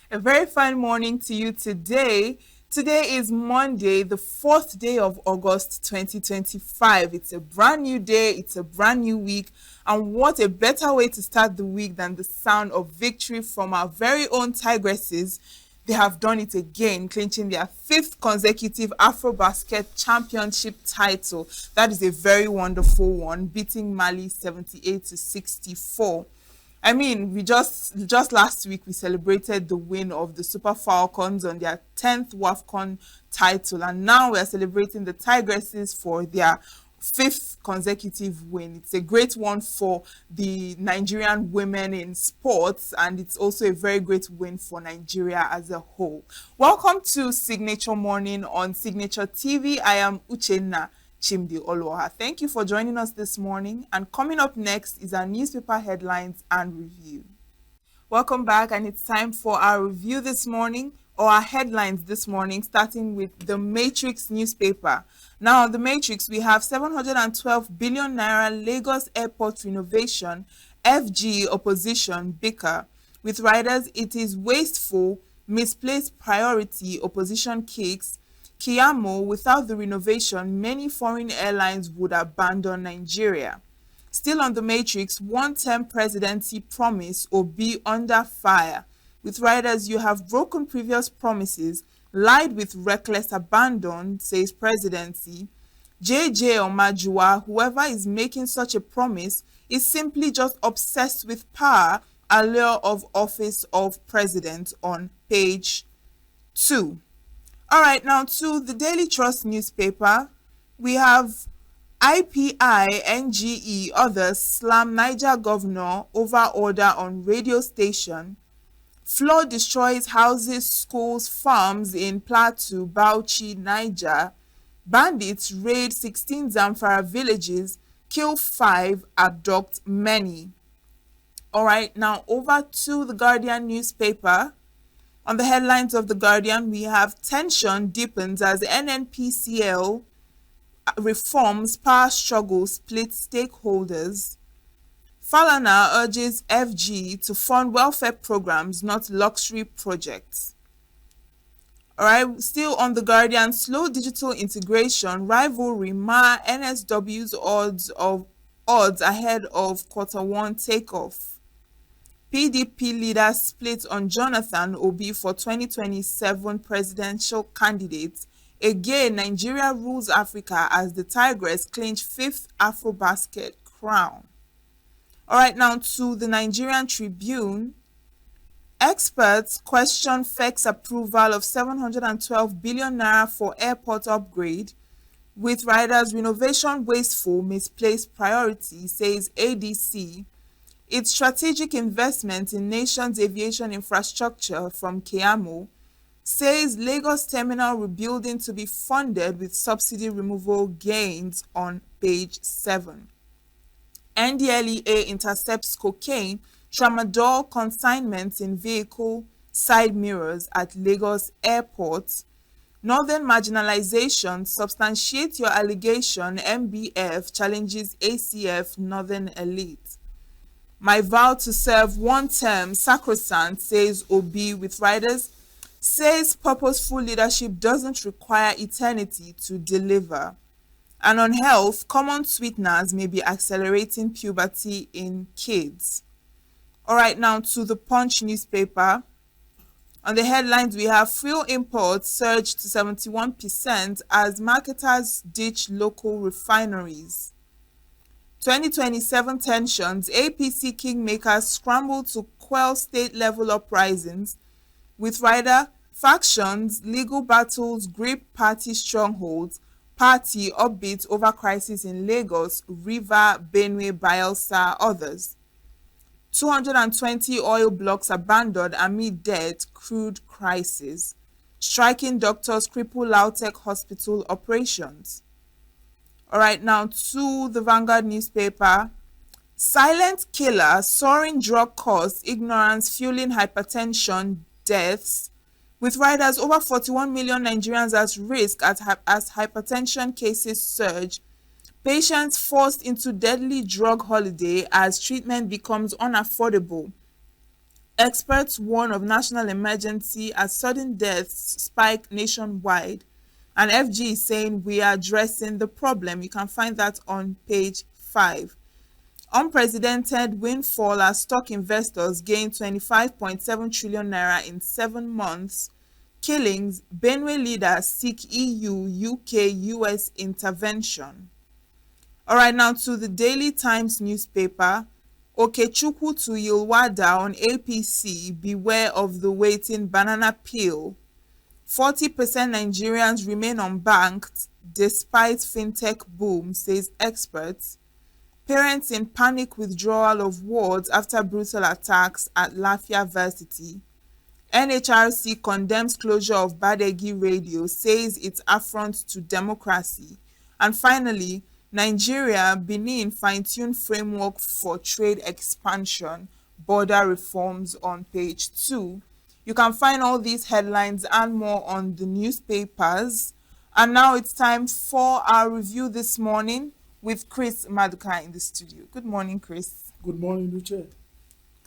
A very fine morning to you today. Today is Monday, the 4th day of August 2025. It's a brand new day, it's a brand new week. And what a better way to start the week than the sound of victory from our very own Tigresses. They have done it again, clinching their 5th consecutive AfroBasket Championship title. That is a very wonderful one, beating Mali 78-64. I mean, we just last week we celebrated the win of the Super Falcons on their 10th WAFCON title, and now we are celebrating the Tigresses for their 5th consecutive win. It's a great one for the Nigerian women in sports, and it's also a very great win for Nigeria as a whole. Welcome to Signature Morning on Signature TV. I am Uchenna Chimdi Oloha. Thank you for joining us this morning. And coming up next is our newspaper headlines and review. Welcome back, and it's time for our review this morning, or our headlines this morning, starting with the Matrix newspaper. Now, on the Matrix, we have 712 billion naira Lagos airport renovation, FG opposition bicker. With riders, it is wasteful, misplaced priority, opposition kicks. Kiyamo, without the renovation, many foreign airlines would abandon Nigeria. Still on the Matrix, one-term presidency promise or be under fire. With riders, you have broken previous promises, lied with reckless abandon, says Presidency. JJ Omajua, whoever is making such a promise, is simply just obsessed with power, allure of office of president on page 2. All right, now to the Daily Trust newspaper, we have IPI, NGE, others slam Niger governor over order on radio station. Flood destroys houses, schools, farms in Plateau, Bauchi, Niger. Bandits raid 16 Zamfara villages, kill 5, abduct many. All right, now over to the Guardian newspaper. On the headlines of The Guardian, we have tension deepens as NNPCL reforms power struggle split stakeholders. Falana urges FG to fund welfare programs, not luxury projects. All right, still on The Guardian, slow digital integration, rivalry, NSW's odds ahead of Q1 takeoff. PDP leaders split on Jonathan Obi for 2027 presidential candidates. Again, Nigeria rules Africa as the Tigress clinch 5th AfroBasket crown. All right, now to the Nigerian Tribune. Experts question FEC's approval of 712 billion naira for airport upgrade. With riders, renovation wasteful, misplaced priority, says ADC. Its strategic investment in nation's aviation infrastructure from Kiyamo says Lagos terminal rebuilding to be funded with subsidy removal gains on page 7. NDLEA intercepts cocaine, tramadol consignments in vehicle side mirrors at Lagos airport. Northern marginalization, substantiate your allegation, MBF challenges ACF Northern elite. My vow to serve one term, sacrosanct, says Obi. With riders, says purposeful leadership doesn't require eternity to deliver. And on health, common sweeteners may be accelerating puberty in kids. All right, now to the Punch newspaper. On the headlines, we have fuel imports surge to 71% as marketers ditch local refineries. 2027 tensions, APC kingmakers scramble to quell state-level uprisings. With rider factions, legal battles grip party strongholds. Party upbeat over crisis in Lagos, River, Benue, Bayelsa, others. 220 oil blocks abandoned amid debt, crude crisis. Striking doctors cripple Lautech hospital operations. All right, now to the Vanguard newspaper. Silent killer, soaring drug costs, ignorance fueling hypertension deaths. With riders, over 41 million Nigerians at risk as hypertension cases surge. Patients forced into deadly drug holiday as treatment becomes unaffordable. Experts warn of national emergency as sudden deaths spike nationwide. And FG is saying we are addressing the problem. You can find that on page 5. Unprecedented windfall as stock investors gain 25.7 trillion naira in 7 months. Killings, Benue leaders seek EU, UK, US intervention. All right, now to the Daily Times newspaper. Okechukwu to Yilwada on APC, beware of the waiting banana peel. 40% Nigerians remain unbanked despite fintech boom, says experts. Parents in panic withdrawal of wards after brutal attacks at Lafia Varsity. NHRC condemns closure of Badegi Radio, says it's affront to democracy. And finally, Nigeria, Benin fine-tune framework for trade expansion, border reforms on page 2. You can find all these headlines and more on the newspapers. And now it's time for our review this morning with Chris Maduka in the studio. Good morning, Chris. Good morning, Luce.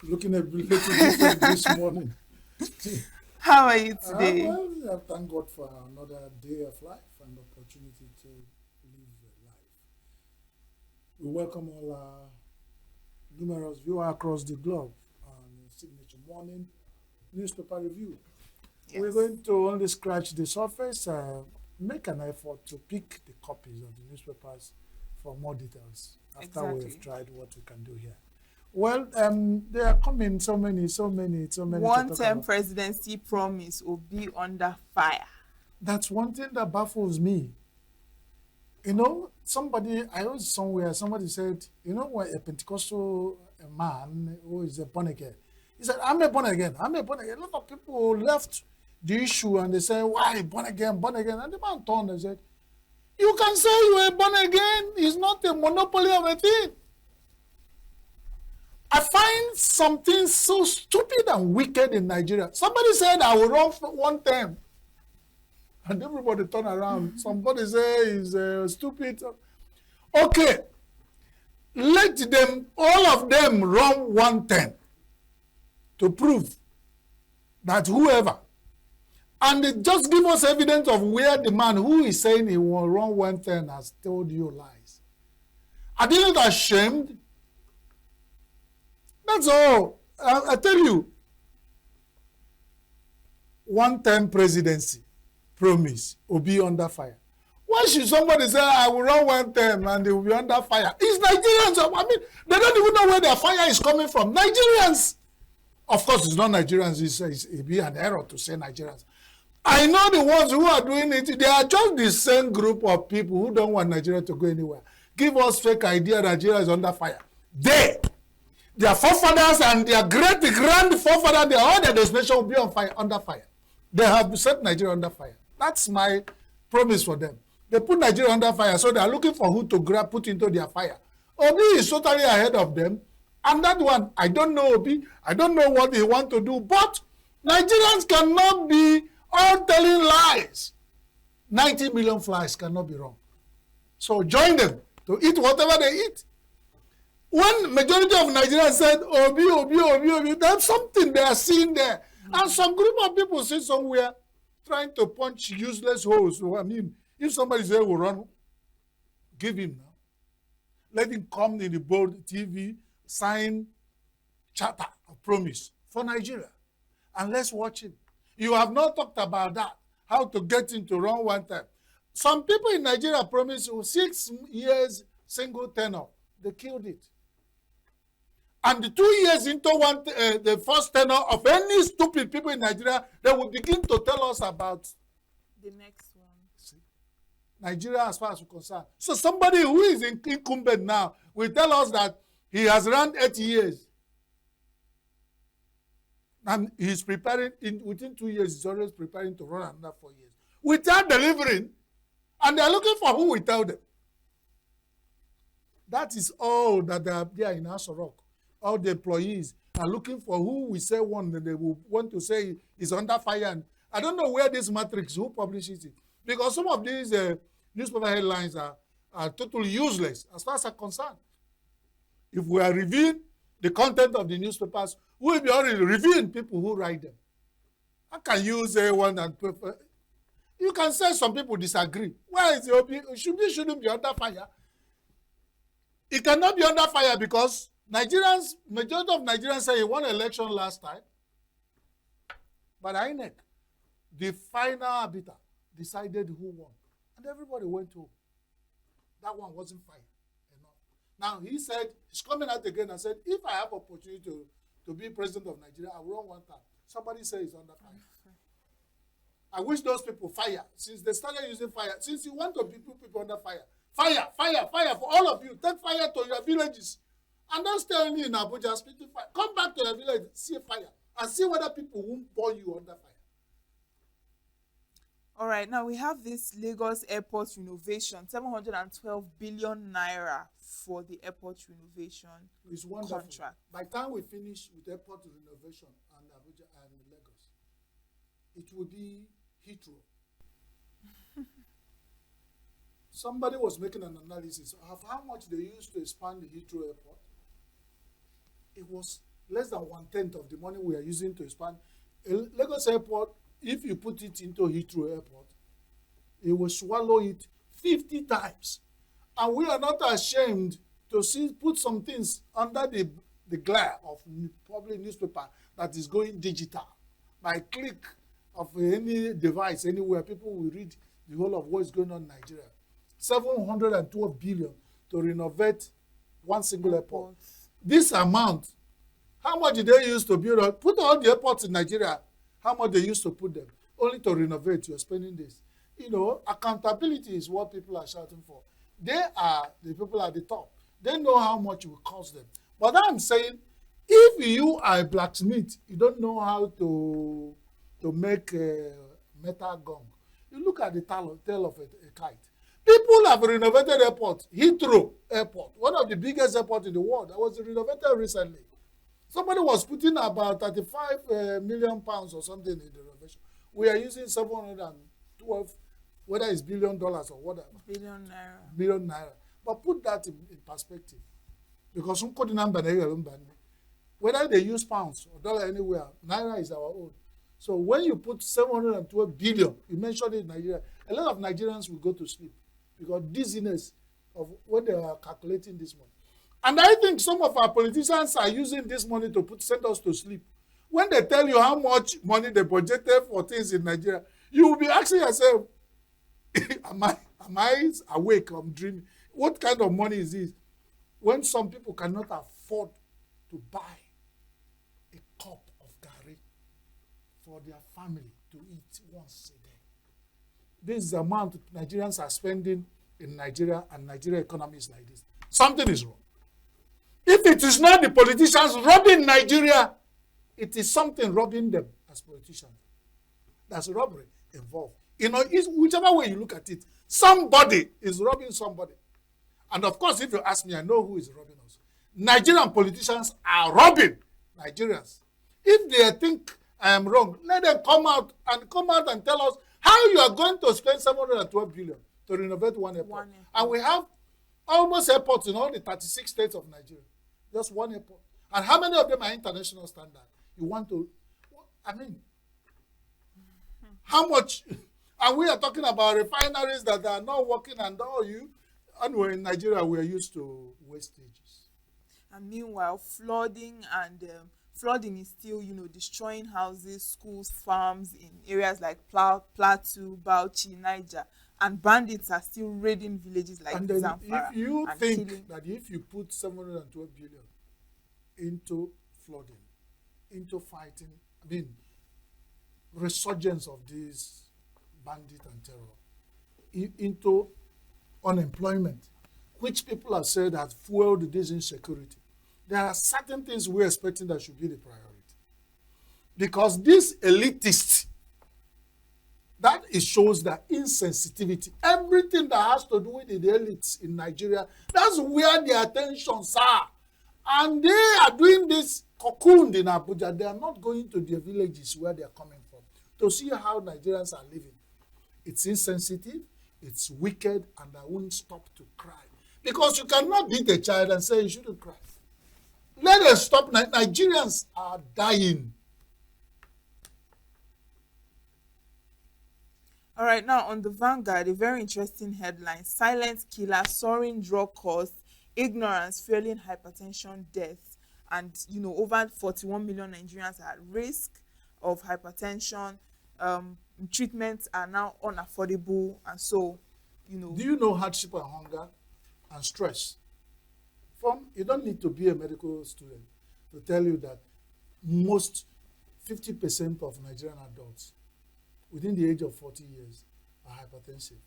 Looking a little different this morning. How are you today? Well, I thank God for another day of life and opportunity to live a life. We welcome all our numerous viewers across the globe on Signature Morning newspaper review. Yes. We're going to only scratch the surface, make an effort to pick the copies of the newspapers for more details after we've tried what we can do here. Well, there are coming so many. One-term presidency promise will be under fire. That's one thing that baffles me. You know, I heard somebody said, you know, when a Pentecostal man who is a born again, he said, I'm a born again. A lot of people left the issue and they say, why born again? And the man turned and said, you can say you are born again. It's not a monopoly of a thing. I find something so stupid and wicked in Nigeria. Somebody said, I will run for one term. And everybody turned around. Somebody say he's stupid. Okay. Let them, all of them run one term to prove that whoever. And they just give us evidence of where the man who is saying he will run one term has told you lies. Are they not ashamed? That's all. I tell you, one-term presidency promise will be under fire. Why should somebody say, I will run one term and they will be under fire? It's Nigerians. I mean, they don't even know where their fire is coming from. Nigerians. Of course, it's not Nigerians. It'd be an error to say Nigerians. I know the ones who are doing it, they are just the same group of people who don't want Nigeria to go anywhere. Give us fake idea Nigeria is under fire. Their forefathers and their great-grand forefathers, all their destination will be on fire, under fire. They have set Nigeria under fire. That's my promise for them. They put Nigeria under fire, so they are looking for who to put into their fire. Obi is totally ahead of them. And that one, I don't know Obi. I don't know what they want to do. But Nigerians cannot be all telling lies. 90 million flies cannot be wrong. So join them to eat whatever they eat. When majority of Nigerians said, Obi, that's something they are seeing there. And some group of people sit somewhere trying to punch useless holes. So, I mean, if somebody says will run, give him now. Let him come in the board TV, sign charter of promise for Nigeria. And let's watch him. You have not talked about that, how to get him to run one time. Some people in Nigeria promised 6 years single tenure. They killed it. And the 2 years into the first tenure of any stupid people in Nigeria, they will begin to tell us about the next one. See? Nigeria as far as we're concerned. So somebody who is incumbent now will tell us that he has run 8 years. And he's preparing, within 2 years, he's always preparing to run another 4 years. Without delivering, and they're looking for who will tell them. That is all that they are there in Aso Rock. All the employees are looking for who will say one that they will want to say is under fire. And I don't know where this matrix, who publishes it. Because some of these newspaper headlines are totally useless as far as I'm concerned. If we are reviewing the content of the newspapers will be already reviewing people who write them. How can you say one and prefer? You can say some people disagree. Why is it shouldn't be under fire? It cannot be under fire because Nigerians, majority of Nigerians say he won election last time. But INEC, the final arbiter, decided who won. And everybody went home. That one wasn't fire enough. Now he said, he's coming out again and said, if I have opportunity to be president of Nigeria, I will run one time. Somebody says it's under fire. I wish those people fire. Since they started using fire, since you want to put people under fire, fire for all of you. Take fire to your villages. And don't stay only in Abuja speaking fire. Come back to your village, see fire, and see whether people won't burn you under fire. All right, now we have this Lagos airport renovation, 712 billion naira for the airport renovation It's wonderful. contract. By the time we finish with airport renovation and Abuja and Lagos, it will be Heathrow. Somebody was making an analysis of how much they used to expand the Heathrow airport. It was less than 1/10 of the money we are using to expand. Lagos airport, if you put it into Heathrow airport, it will swallow it 50 times. And we are not ashamed to put some things under the glare of public newspaper that is going digital. By click of any device anywhere, people will read the whole of what is going on in Nigeria. 712 billion to renovate one single airport. This amount, how much did they use to build? Put all the airports in Nigeria, how much they used to put them, only to renovate. You're spending this. You know, accountability is what people are shouting for. They are the people at the top. They know how much it will cost them. But I'm saying, if you are a blacksmith, you don't know how to make a metal gong. You look at the tail of a kite. People have renovated airports. Heathrow Airport, one of the biggest airports in the world, that was renovated recently. Somebody was putting about 35 million pounds or something in the renovation. We are using 712, whether it's $1 billion or whatever. Billion naira. Billion naira. But put that in perspective. Because whether they use pounds or dollar anywhere, naira is our own. So when you put 712 billion, you mentioned it in Nigeria, a lot of Nigerians will go to sleep because dizziness of when they are calculating this money. And I think some of our politicians are using this money to send us to sleep. When they tell you how much money they budgeted for things in Nigeria, you will be asking yourself, am I awake? I'm dreaming. What kind of money is this? When some people cannot afford to buy a cup of garri for their family to eat once a day. This is the amount Nigerians are spending in Nigeria, and Nigeria economy is like this. Something is wrong. If it is not the politicians robbing Nigeria, it is something robbing them as politicians. There's robbery involved. You know, whichever way you look at it, somebody is robbing somebody. And of course, if you ask me, I know who is robbing us. Nigerian politicians are robbing Nigerians. If they think I am wrong, let them come out and tell us how you are going to spend 712 billion to renovate one airport. And we have almost airports in all the 36 states of Nigeria. Just one airport. And how many of them are international standard? You want to, I mean, how much? And we are talking about refineries that are not working and all you. Anyway, in Nigeria, we are used to wastages. And meanwhile, flooding is still, destroying houses, schools, farms in areas like Plateau, Bauchi, Niger. And bandits are still raiding villages like Zamfara. If you think that if you put 712 billion into flooding, into fighting, resurgence of this bandit and terror, into unemployment, which people have said has fueled this insecurity, there are certain things we're expecting that should be the priority. Because this elitist, that it shows that insensitivity, everything that has to do with the elites in Nigeria, that's where their attentions are. And they are doing this cocooned in Abuja. They are not going to their villages where they are coming from to see how Nigerians are living. It's insensitive, it's wicked, and I won't stop to cry. Because you cannot beat a child and say you shouldn't cry. Let us stop. Nigerians are dying. All right, now on the Vanguard, a very interesting headline: silent killer, soaring drug costs, ignorance fueling hypertension deaths. And over 41 million Nigerians are at risk of hypertension. Treatments are now unaffordable, and so Do you know hardship and hunger and stress? You don't need to be a medical student to tell you that most 50% of Nigerian adults within the age of 40 years are hypertensive.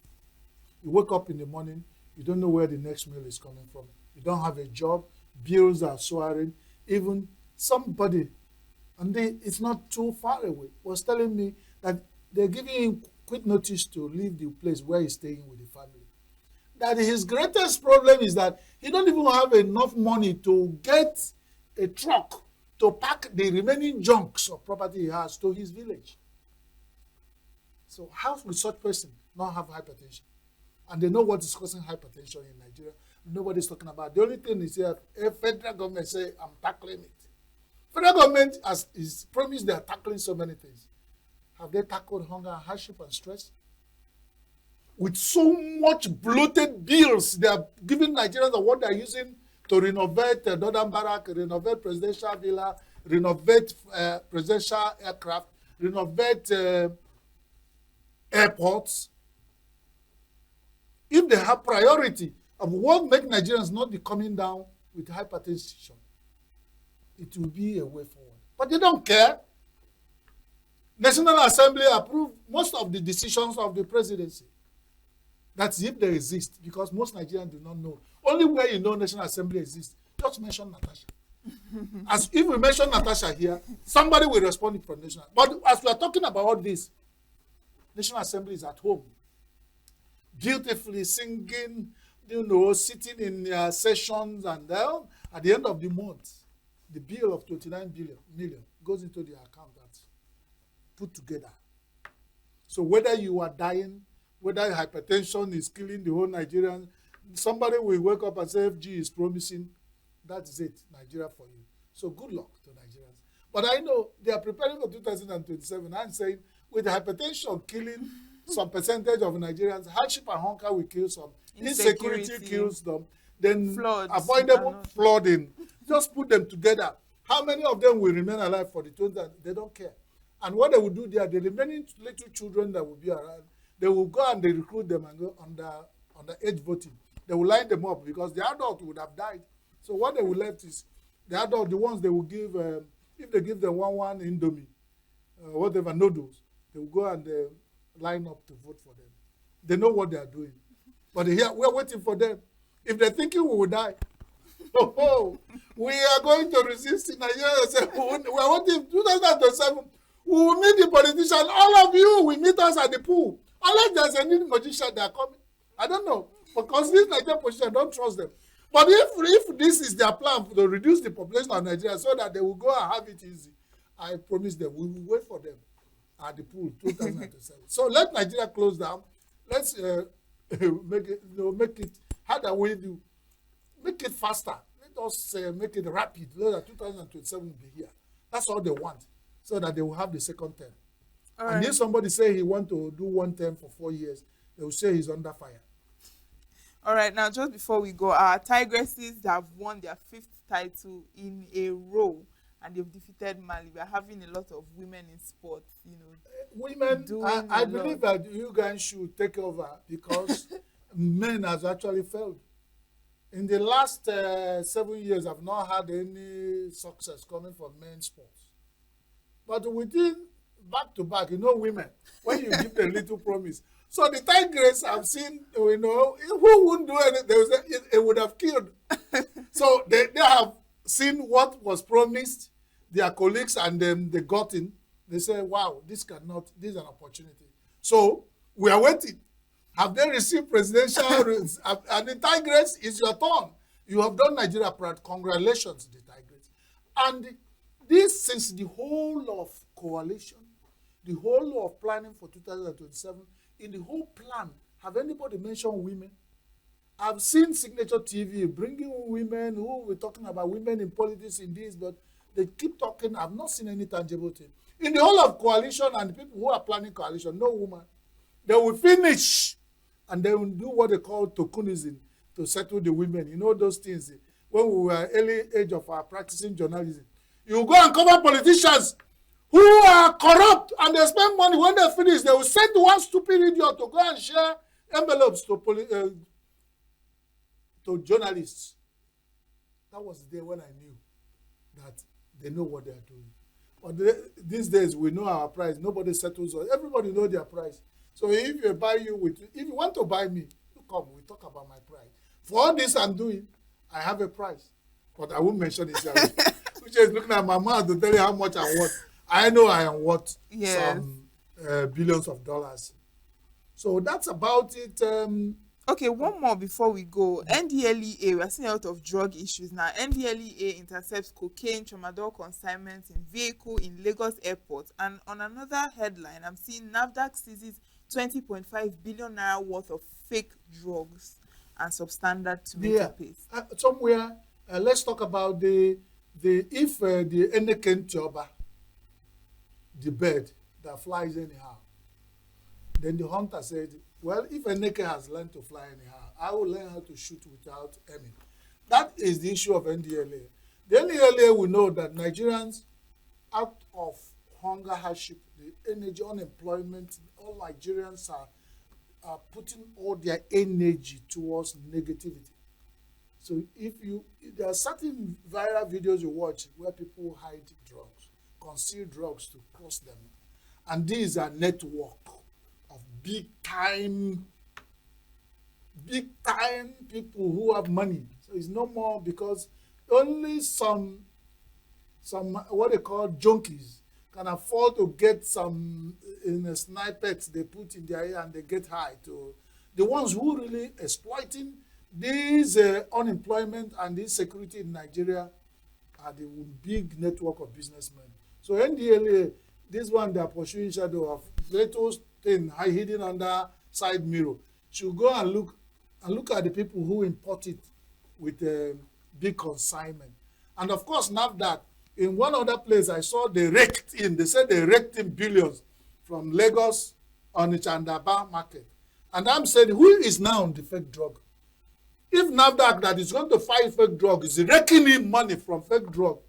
You wake up in the morning, you don't know where the next meal is coming from. You don't have a job, bills are soaring. Even somebody, and it's not too far away, was telling me that they're giving him quick notice to leave the place where he's staying with the family. That his greatest problem is that he don't even have enough money to get a truck to pack the remaining junks of property he has to his village. So how will such person not have hypertension? And they know what is causing hypertension in Nigeria. Nobody's talking about it. The only thing is that a federal government say, I'm tackling it. Federal government is promised they are tackling so many things. Have they tackled hunger, hardship, and stress? With so much bloated bills they are giving Nigerians of what they are using to renovate Northern Barrack, renovate Presidential Villa, renovate Presidential Aircraft, renovate airports. If they have priority of what make Nigerians not be coming down with hypertension, it will be a way forward. But they don't care. National Assembly approved most of the decisions of the presidency. That's if they exist, because most Nigerians do not know. Only where you know National Assembly exists, just mention Natasha. As if we mention Natasha here, somebody will respond from National. But as we are talking about all this, National Assembly is at home, beautifully singing, sitting in their sessions, and at the end of the month, the bill of 29 million goes into their account that's put together. So whether you are dying, whether hypertension is killing the whole Nigerian, somebody will wake up and say FG is promising, that's it, Nigeria for you. So good luck to Nigerians. But I know they are preparing for 2027. I'm saying with hypertension killing some percentage of Nigerians, hardship and hunger will kill some, insecurity kills them, then floods, avoidable flooding. Just put them together. How many of them will remain alive for the 20? They don't care. And what they will do there, the remaining little children that will be around, they will go and they recruit them and go under age voting. They will line them up because the adult would have died. So what they will left is the adult, the ones they will give, if they give them one Indomie, whatever, noodles, they will go and line up to vote for them. They know what they are doing. But here, we are waiting for them. If they're thinking we will die, we are going to resist in Nigeria. We are waiting 2027. We will meet the politicians. All of you will meet us at the pool. Unless there's a new magician, they are coming. I don't know. Because this Nigerian position, I don't trust them. But if this is their plan to reduce the population of Nigeria so that they will go and have it easy, I promise them, we will wait for them at the pool 2027. So let Nigeria close down. Let's make it, how do we do? Make it faster. Let us make it rapid so that 2027 will be here. That's all they want, so that they will have the second term. All and right. If somebody say he want to do one term for 4 years, they will say he's under fire. All right, now just before we go, our Tigresses have won their 5th title in a row, and they've defeated Mali. We are having a lot of women in sports, Women, I believe that you guys should take over because men has actually failed. In the last 7 years, I've not had any success coming from men's sports. But within back-to-back, women, when you give them little promise. So the Tigers I've seen, who wouldn't do anything, it would have killed. So they have seen what was promised, their colleagues, and then they got in. They say, wow, this is an opportunity. So we are waiting. Have they received presidential rules? And the Tigers, it's your turn. You have done Nigeria proud. Congratulations, the Tigers. And this, since the whole of coalition, the whole of planning for 2027, in the whole plan, have anybody mentioned women? I've seen Signature TV bringing women who were talking about women in politics in this, but they keep talking. I've not seen any tangible thing. In the whole of coalition and the people who are planning coalition, no woman. They will finish and they will do what they call tokenism to settle the women. You know those things. When we were early age of our practicing journalism, you go and cover politicians who are corrupt and they spend money. When they finish, they will send one stupid idiot to go and share envelopes to journalists. That was the day when I knew that they know what they are doing. But these days, we know our price. Nobody settles us. Everybody knows their price. So if you want to buy me, you come. We talk about my price. For all this I'm doing, I have a price. But I won't mention it here. Which is looking at my mouth to tell you how much I'm worth. I know I am worth some billions of dollars. So that's about it. Okay, one more before we go. NDLEA, we are seeing a lot of drug issues now. NDLEA intercepts cocaine, tramadol consignments in vehicle in Lagos airport. And on another headline, I'm seeing NAFDAC seizes 20.5 billion naira worth of fake drugs and substandard tomato paste. Somewhere, let's talk about the Eneken Tioba, the bird that flies anyhow. Then the hunter said, well, if Eneke has learned to fly anyhow, I will learn how to shoot without aiming. That is the issue of NDLA. The NDLA will know that Nigerians, out of hunger, hardship, the energy, unemployment, all Nigerians are putting all their energy towards negativity. So if there are certain viral videos you watch where people hide drugs, conceal drugs to cross them. And these are network of big time people who have money. So it's no more, because only some what they call junkies can afford to get some in a snipers they put in their ear and they get high. To the ones who really exploiting this unemployment and this security in Nigeria are the big network of businessmen. So NDLA, this one they are pursuing shadow of little thing hidden under side mirror. Should go and look at the people who import it with a big consignment. And of course, NAFDAC, in one other place I saw they said they raked in billions from Lagos on the Chandaba market. And I'm saying, who is now on the fake drug? If NAFDAC that is going to fight fake drug is raking in money from fake drug,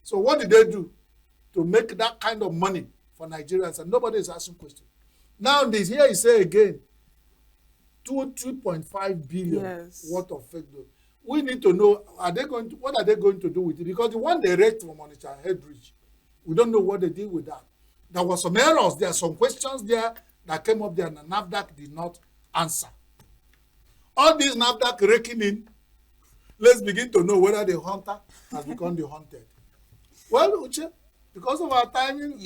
so what did they do to make that kind of money for Nigerians? And nobody is asking questions. Now this here is say again, 2.5 billion worth of fake drug. We need to know, what are they going to do with it? Because the one they raked from Onitsha Headbridge, we don't know what they did with that. There were some errors, there are some questions there that came up there and the NAFDAC did not answer. All these NAFDAC raking in, let's begin to know whether the hunter has become the hunted. Well, Uche, because of our timing,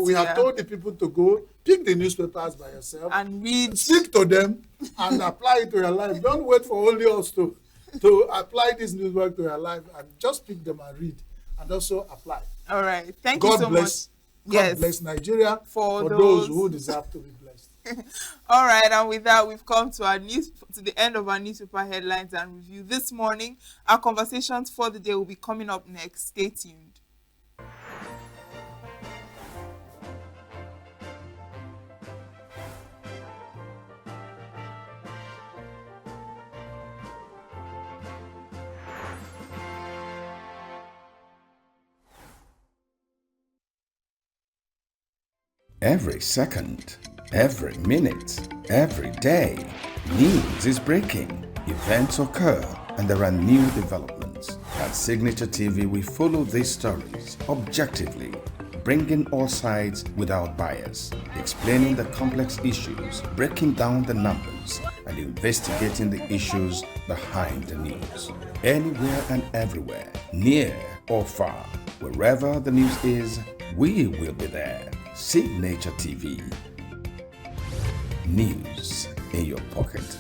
we have told the people to go pick the newspapers by yourself and read, speak to them and apply it to your life. Don't wait for only us to apply this newswork to your life, and just pick them and read and also apply. All right. Thank you so much. God bless Nigeria for those who deserve to be blessed. All right, and with that, we've come to the end of our newspaper headlines and review this morning. Our conversations for the day will be coming up next. Stay tuned. Every second, every minute, every day, news is breaking, events occur, and there are new developments. At Signature TV, we follow these stories objectively, bringing all sides without bias, explaining the complex issues, breaking down the numbers, and investigating the issues behind the news. Anywhere and everywhere, near or far, wherever the news is, we will be there. Signature TV. News in your pocket.